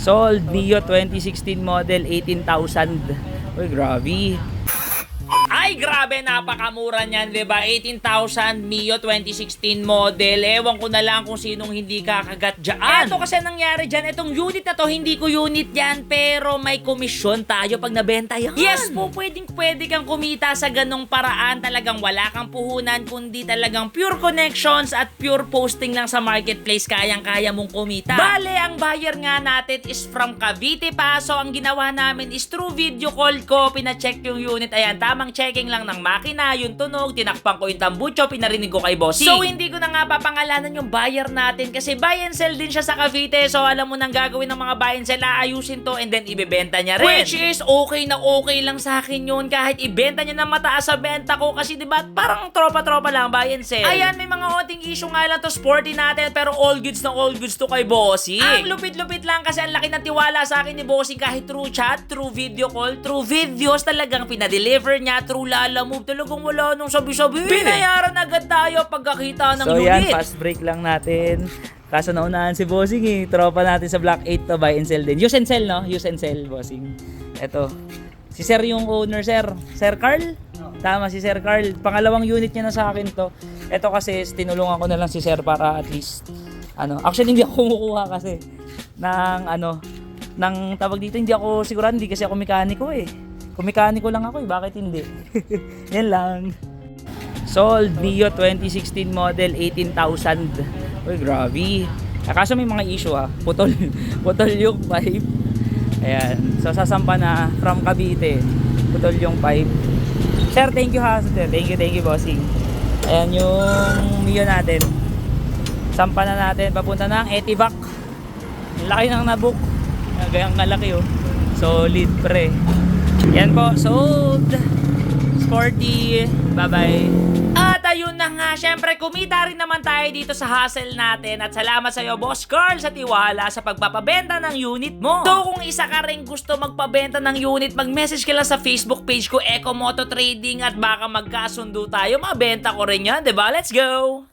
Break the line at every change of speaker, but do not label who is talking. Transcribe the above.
Sold, Neo 2016 model, 18,000. Uy, grabe. Ay, grabe, napakamura niyan, 'di ba? 18,000 Mio 2016 model. Ewan ko na lang kung sinong hindi kakagat diyan. Eto kasi nangyari diyan, itong unit na to, hindi ko unit 'yan, pero may komisyon tayo pag nabenta 'yan. Yes po, pwede kang kumita sa ganong paraan. Talagang wala kang puhunan, kundi talagang pure connections at pure posting lang sa marketplace, kayang-kaya mong kumita. Bale, ang buyer nga natin is from Cavite pa. So, ang ginawa namin is through video call ko, pina-check yung unit. Ayan, tamang checking lang ng makina, yung tunog, tinakpan ko yung tambucho, pinarinig ko kay bossing. So, hindi ko na nga papangalanan yung buyer natin kasi buy and sell din siya sa Cavite. So, alam mo nang gagawin ng mga buy and sell, aayusin to and then ibebenta niya rin. Which is okay na okay lang sa akin yun kahit ibenta niya na mataas sa benta ko kasi diba parang tropa-tropa lang buy and sell. Ayan, may mga onting issue nga lang to, sporty natin, pero all goods na all goods to kay bossing. Ang lupit-lupit lang kasi ang laki ng tiwala sa akin ni bossing kahit through chat, through video call, through videos, talagang pinadeliver niya, through Lala Move, talagang wala nung sabi-sabi. Binayaran agad tayo pagkakita ng unit. So yan, fast break lang natin. Kaso naunahan si bossing eh. Tropa natin sa Block 8 to, buy and sell din. Use and sell, no? Use and sell, bossing. Eto. Si Sir yung owner, Sir. Sir Carl? Tama, si Sir Carl. Pangalawang unit niya na sa akin to. Eto kasi tinulungan ko na lang si Sir para at least actually hindi ako kumukuha kasi ng tawag dito, hindi ako sigurado, hindi kasi ako mekaniko eh. Kung mekaniko lang ako eh, bakit hindi? Yan lang. Sold, Neo 2016 model, 18,000. Uy, grabe. Kaso may mga issue putol yung pipe. Ayan, so sasampa na from Cavite. Putol yung pipe. Sir, thank you ha. Thank you bossing. Ayan yung Neo natin. Sampa na natin, papunta ng Etivac. Laki ng nabook. Gayang kalaki Solid pre. Yan po, sold. Sporty. Bye-bye. At ayun na nga, syempre kumita rin naman tayo dito sa hustle natin. At salamat sa iyo, Boss Carl, sa tiwala sa pagpapabenta ng unit mo. So kung isa ka rin gusto magpabenta ng unit, mag-message ka lang sa Facebook page ko, Eco Moto Trading, at baka magkasundo tayo, mabenta ko rin yan, diba? Let's go!